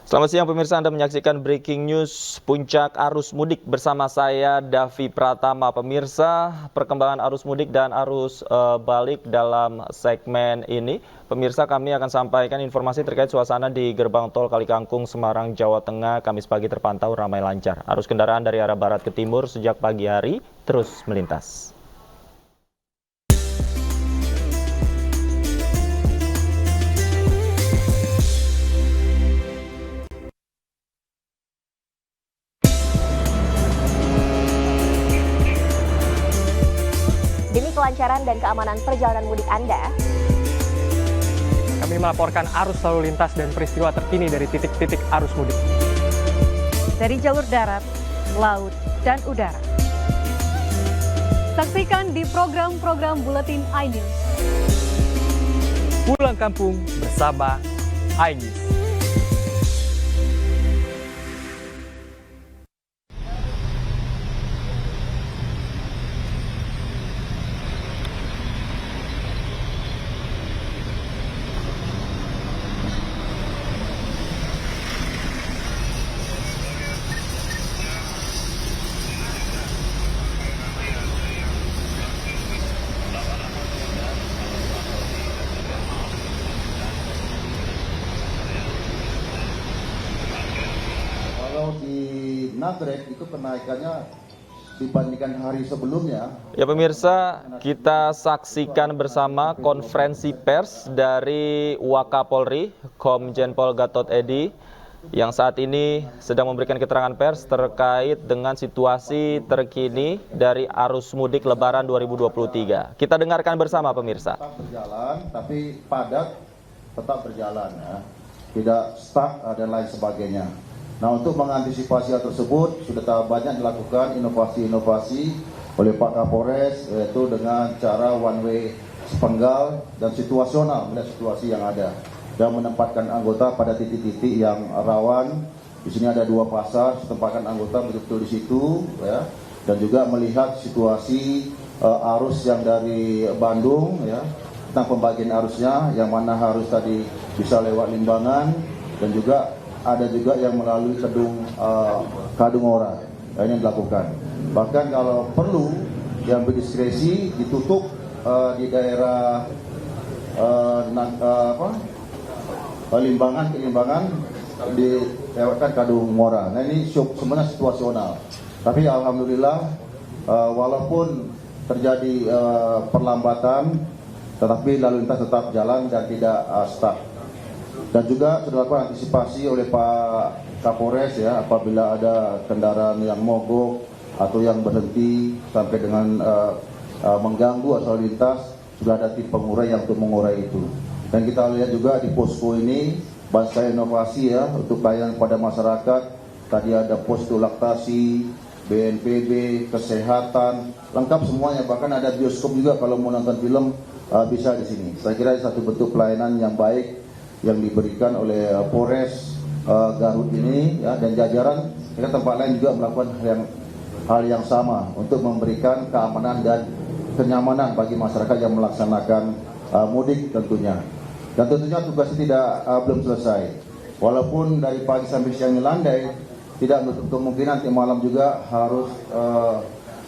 Selamat siang pemirsa, Anda menyaksikan Breaking News Puncak Arus Mudik bersama saya Davi Pratama. Pemirsa, perkembangan arus mudik dan arus balik dalam segmen ini. Pemirsa, kami akan sampaikan informasi terkait suasana di gerbang tol Kalikangkung, Semarang, Jawa Tengah. Kamis pagi terpantau ramai lancar. Arus kendaraan dari arah barat ke timur sejak pagi hari terus melintas. Demi kelancaran dan keamanan perjalanan mudik Anda, kami melaporkan arus lalu lintas dan peristiwa terkini dari titik-titik arus mudik. Dari jalur darat, laut, dan udara. Saksikan di program-program Buletin iNews. Pulang kampung bersama iNews. Kalau di Nagrek itu kenaikannya dibandingkan hari sebelumnya. Ya pemirsa, kita saksikan bersama konferensi pers dari Wakapolri, Komjen Pol Gatot Edi, yang saat ini sedang memberikan keterangan pers terkait dengan situasi terkini dari arus mudik Lebaran 2023. Kita dengarkan bersama pemirsa. Tetap berjalan, tapi padat tetap berjalan, ya. Tidak stuck dan lain sebagainya. Nah, untuk mengantisipasi hal tersebut sudah banyak dilakukan inovasi-inovasi oleh Pak Kapolres, yaitu dengan cara one way sepenggal dan situasional melihat situasi yang ada dan menempatkan anggota pada titik-titik yang rawan. Di sini ada 2 pasar, tempatkan anggota betul-betul di situ, ya, dan juga melihat situasi arus yang dari Bandung, ya, tentang pembagian arusnya, yang mana harus tadi bisa lewat Limbangan dan juga ada juga yang melalui Kadungora. Ini dilakukan. Bahkan kalau perlu yang berdiskresi ditutup di daerah Limbangan dilewatkan Kadungora. Nah, ini sebenarnya situasional. Tapi alhamdulillah walaupun terjadi perlambatan, tetapi lalu lintas tetap jalan dan tidak stuck. Dan juga sudah dilakukan antisipasi oleh Pak Kapolres, ya, apabila ada kendaraan yang mogok atau yang berhenti sampai dengan mengganggu arus lalu lintas, sudah ada tim pengurai yang untuk mengurai itu. Dan kita lihat juga di posko ini banyak inovasi, ya, untuk pelayanan kepada masyarakat. Tadi ada posko laktasi, BNPB, kesehatan, lengkap semuanya. Bahkan ada bioskop juga, kalau mau nonton film bisa di sini. Saya kira satu bentuk pelayanan yang baik yang diberikan oleh Polres Garut ini, ya, dan jajaran. Kita tempat lain juga melakukan hal yang sama untuk memberikan keamanan dan kenyamanan bagi masyarakat yang melaksanakan mudik tentunya. Dan tentunya tugasnya belum selesai. Walaupun dari pagi sampai siang ini landai, tidak menutup kemungkinan nanti malam juga harus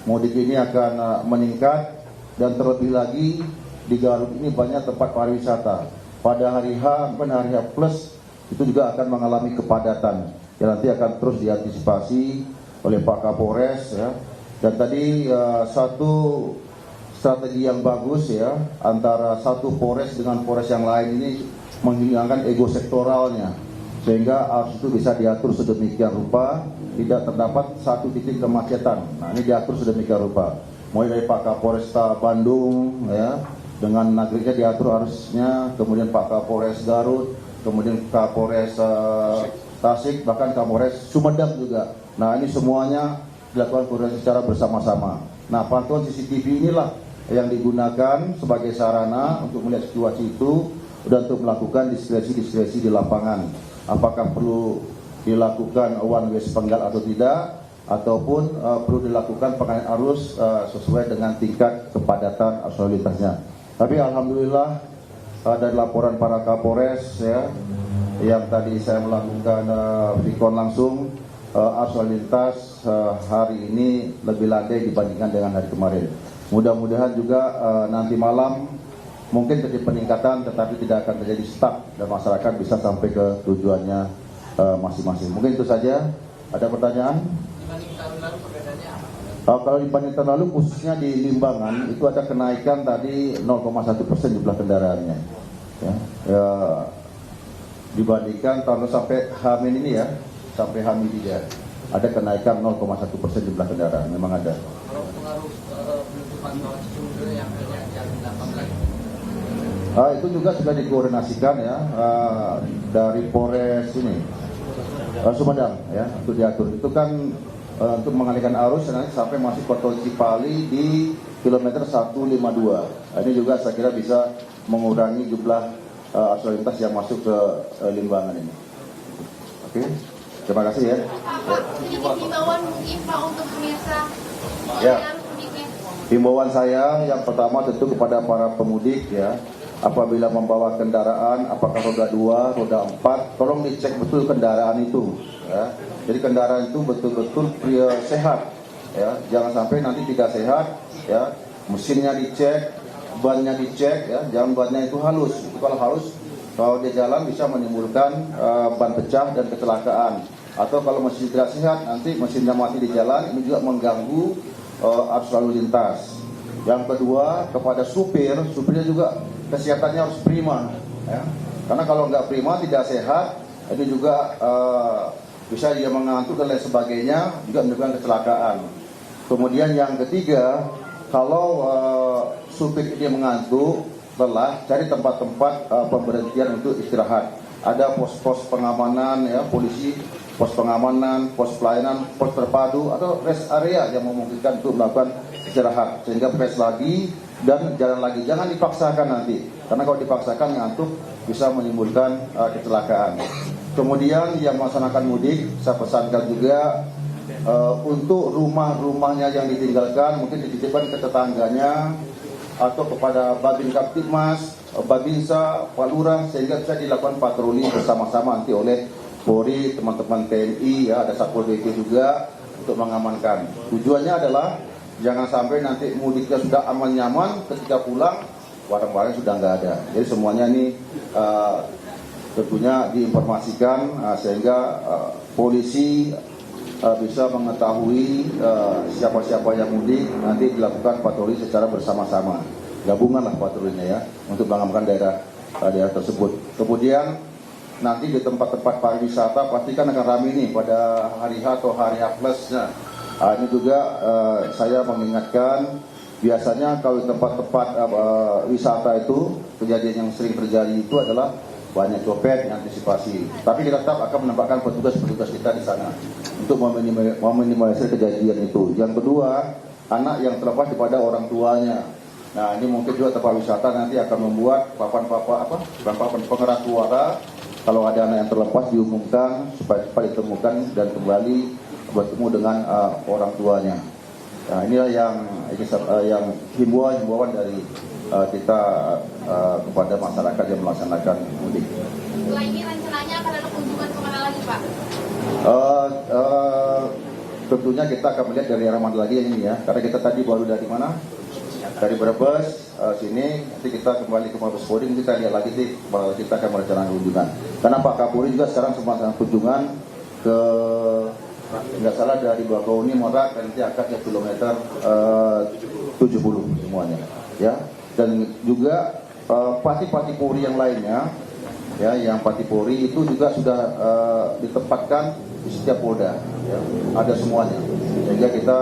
mudik ini akan meningkat. Dan terlebih lagi di Garut ini banyak tempat pariwisata. Pada hari H dan hari H plus itu juga akan mengalami kepadatan yang nanti akan terus diantisipasi oleh Pak Kapolres, ya. Dan tadi satu strategi yang bagus, ya, antara satu Polres dengan Polres yang lain ini menghilangkan ego sektoralnya, sehingga arus itu bisa diatur sedemikian rupa tidak terdapat satu titik kemacetan. Nah, ini diatur sedemikian rupa mulai dari Pak Kapolresta Bandung, ya, dengan Nagreknya diatur harusnya, kemudian Pak Kapolres Garut, kemudian Kapolres Tasik, bahkan Kapolres Sumedang juga. Nah, ini semuanya dilakukan koordinasi secara bersama-sama. Nah, pantauan CCTV inilah yang digunakan sebagai sarana untuk melihat situasi itu dan untuk melakukan diskresi-diskresi di lapangan. Apakah perlu dilakukan one way sepenggal atau tidak, ataupun perlu dilakukan pengalihan arus sesuai dengan tingkat kepadatan arus lalu lintasnya. Tapi alhamdulillah dari laporan para Kapolres, ya, yang tadi saya melakukan Vicon langsung, arus lalu lintas hari ini lebih landai dibandingkan dengan hari kemarin. Mudah-mudahan juga nanti malam mungkin terjadi peningkatan, tetapi tidak akan terjadi stuck dan masyarakat bisa sampai ke tujuannya masing-masing. Mungkin itu saja. Ada pertanyaan? Kalau dibanding tahun lalu, khususnya di Limbangan itu ada kenaikan tadi 0,1% jumlah kendaraannya. Ya, dibandingkan tahun lalu sampai H- ini ya, sampai H-3 ada kenaikan 0,1% jumlah kendaraan. Memang ada. Kalau pengaruh penutupan bawah sumber yang jalan 18 itu juga sudah dikoordinasikan ya dari Polres ini Sumedang ya, untuk diatur. Itu kan untuk mengalihkan arus nanti sampai masuk ke tol Cipali di kilometer 152. Ini juga saya kira bisa mengurangi jumlah arus lalu lintas yang masuk ke Limbangan ini. Oke, terima kasih ya. Sedikit himbauan mungkin Pak untuk pemirsa Ya. arus mudiknya. Himbauan saya yang pertama tentu kepada para pemudik ya, apabila membawa kendaraan apakah roda 2, roda 4, tolong dicek betul kendaraan itu ya. Jadi kendaraan itu betul-betul sehat ya, jangan sampai nanti tidak sehat ya, mesinnya dicek, bannya dicek ya, jangan bannya itu halus. Itu kalau halus, kalau dia jalan bisa menimbulkan ban pecah dan kecelakaan. Atau kalau mesin tidak sehat, nanti mesinnya mati di jalan, ini juga mengganggu arus lalu lintas. Yang kedua, kepada supirnya juga kesehatannya harus prima ya. Karena kalau nggak prima, tidak sehat, itu juga bisa dia mengantuk dan lain sebagainya, juga menyebabkan kecelakaan. Kemudian yang ketiga, kalau supir dia mengantuk, lelah, cari tempat-tempat pemberhentian untuk istirahat. Ada pos-pos pengamanan ya, polisi, pos pengamanan, pos pelayanan, pos terpadu atau rest area yang memungkinkan untuk melakukan istirahat sehingga fresh lagi dan jalan lagi. Jangan dipaksakan nanti, karena kalau dipaksakan ngantuk bisa menimbulkan kecelakaan. Kemudian yang melaksanakan mudik, saya pesankan juga untuk rumah-rumahnya yang ditinggalkan mungkin dititipkan ke tetangganya atau kepada Babin Kaptibmas, Babinsa, Pak Lurah, sehingga bisa dilakukan patroli bersama-sama nanti oleh Polri, teman-teman TNI ya, ada Satpol PP juga untuk mengamankan. Tujuannya adalah jangan sampai nanti mudiknya sudah aman nyaman, ketika pulang barang-barang sudah nggak ada. Jadi semuanya ini tentunya diinformasikan sehingga polisi bisa mengetahui siapa-siapa yang mudik, nanti dilakukan patroli secara bersama-sama, gabunganlah patrolinya ya, untuk mengamankan daerah tersebut. Kemudian nanti di tempat-tempat pariwisata pastikan akan ramai nih pada hari H atau hari H plusnya. Ini juga saya mengingatkan, biasanya kalau tempat-tempat wisata itu kejadian yang sering terjadi itu adalah banyak copet, antisipasi. Tapi kita tetap akan menempatkan petugas-petugas kita di sana untuk meminimalisir kejadian itu. Yang kedua, anak yang terlepas daripada orang tuanya. Nah, ini mungkin juga tempat wisata nanti akan membuat papan pengeras suara. Kalau ada anak yang terlepas diumumkan supaya cepat ditemukan dan kembali bertemu dengan orang tuanya. Nah, inilah yang himbauan dari kita kepada masyarakat yang melaksanakan mudik. Setelah ini rencananya akan ada kunjungan kemana lagi Pak? Tentunya kita akan melihat dari arah mana lagi ini ya, karena kita tadi baru dari mana? Dari Brebes sini, nanti kita kembali ke Mabes Polri, kita lihat lagi sih kita akan merencanakan kunjungan. Karena Pak Kapolri juga sekarang sempat kunjungan ke nggak salah dari Bakauheni Merak dan nanti akan ke kilometer 70 semuanya ya. Dan juga pati-pati Polri yang lainnya ya, yang pati Polri itu juga sudah ditempatkan di setiap polda ya, ada semuanya, sehingga kita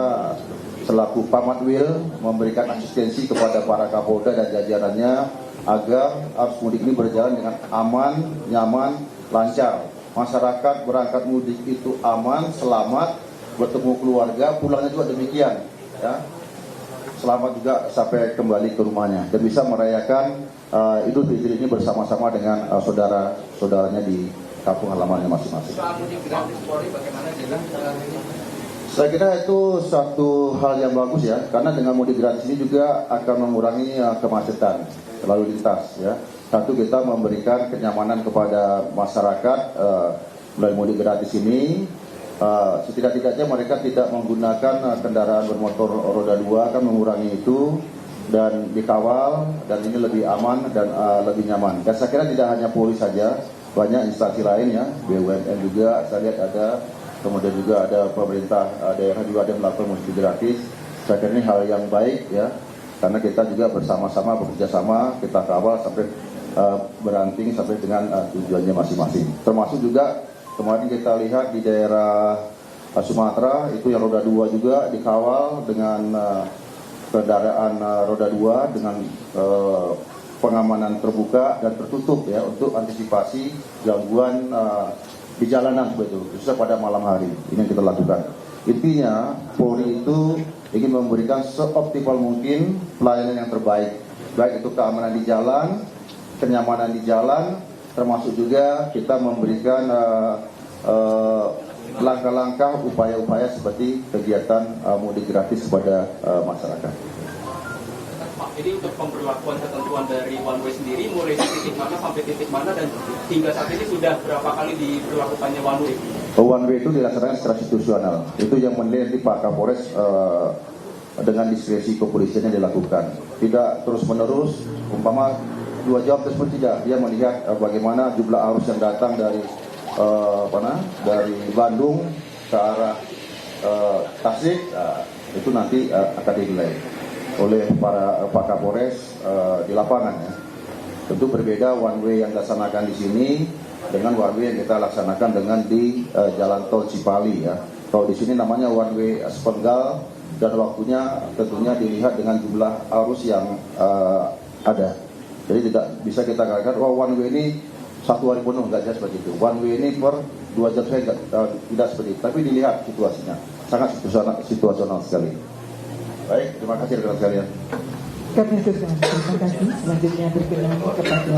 selaku Pamatwil memberikan asistensi kepada para Kapolda dan jajarannya agar arus mudik ini berjalan dengan aman, nyaman, lancar. Masyarakat berangkat mudik itu aman, selamat, bertemu keluarga, pulangnya juga demikian ya. Selamat juga sampai kembali ke rumahnya dan bisa merayakan Idul Fitri ini bersama-sama dengan saudara-saudaranya di kampung halamannya masing-masing. Soal mudik gratis Polri bagaimana jelas ini? Saya kira itu satu hal yang bagus ya, karena dengan mudik gratis ini juga akan mengurangi kemacetan lalu lintas ya. Satu, kita memberikan kenyamanan kepada masyarakat melalui mudik gratis ini. Setidak-tidaknya mereka tidak menggunakan kendaraan bermotor roda 2, kan mengurangi itu dan dikawal, dan ini lebih aman dan lebih nyaman. Dan saya kira tidak hanya Polri saja, banyak instansi lain ya, BUMN juga saya lihat ada, kemudian juga ada pemerintah daerah juga ada melakukan mudik gratis. Saya kira ini hal yang baik ya, karena kita juga bersama-sama bekerja sama, kita kawal sampai beranting sampai dengan tujuannya masing-masing. Termasuk juga kemarin kita lihat di daerah Sumatera itu yang roda 2 juga dikawal dengan kendaraan roda 2 dengan pengamanan terbuka dan tertutup ya, untuk antisipasi gangguan di jalanan betul, khususnya pada malam hari. Ini yang kita lakukan. Intinya Polri itu ingin memberikan seoptimal mungkin pelayanan yang terbaik, baik itu keamanan di jalan, kenyamanan di jalan, termasuk juga kita memberikan langkah-langkah, upaya-upaya seperti kegiatan mudik gratis kepada masyarakat. Pak, jadi untuk pemberlakuan ketentuan dari one way sendiri mulai dari titik mana sampai titik mana, dan hingga saat ini sudah berapa kali diberlakukannya one way? One way itu dilaksanakan secara institusional. Itu yang menilai Pak Kapolres dengan diskresi kepolisiannya dilakukan. Tidak terus-menerus, umpama 2 jam tersebut tidak. Dia melihat bagaimana jumlah arus yang datang dari dari Bandung ke arah Tasik, itu nanti akan dinilai oleh Pak Kapolres di lapangan ya. Tentu berbeda one way yang dilaksanakan di sini dengan one way yang kita laksanakan dengan di Jalan Tol Cipali ya. Kalau di sini namanya one way sepenggal dan waktunya tentunya dilihat dengan jumlah arus yang ada. Jadi tidak bisa kita katakan one way ini 1 hari penuh, nggak jelas seperti itu. One way ini per 2 jam saya tidak seperti itu. Tapi dilihat situasinya, sangat situasional sekali. Baik, terima kasih rekan sekalian. Kami aturkan terima kasih. Selanjutnya berkenan kepada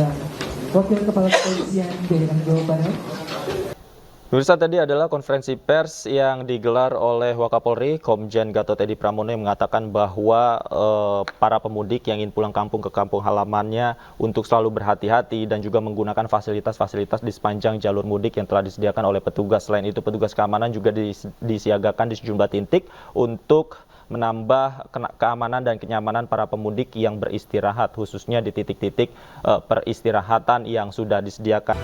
Wakil Kepala Kepolisian Daerah Jawa Barat. Pemirsa, tadi adalah konferensi pers yang digelar oleh Wakapolri Komjen Gatot Edi Pramono yang mengatakan bahwa para pemudik yang ingin pulang kampung ke kampung halamannya untuk selalu berhati-hati dan juga menggunakan fasilitas-fasilitas di sepanjang jalur mudik yang telah disediakan oleh petugas. Selain itu, petugas keamanan juga disiagakan di sejumlah titik untuk menambah keamanan dan kenyamanan para pemudik yang beristirahat, khususnya di titik-titik peristirahatan yang sudah disediakan.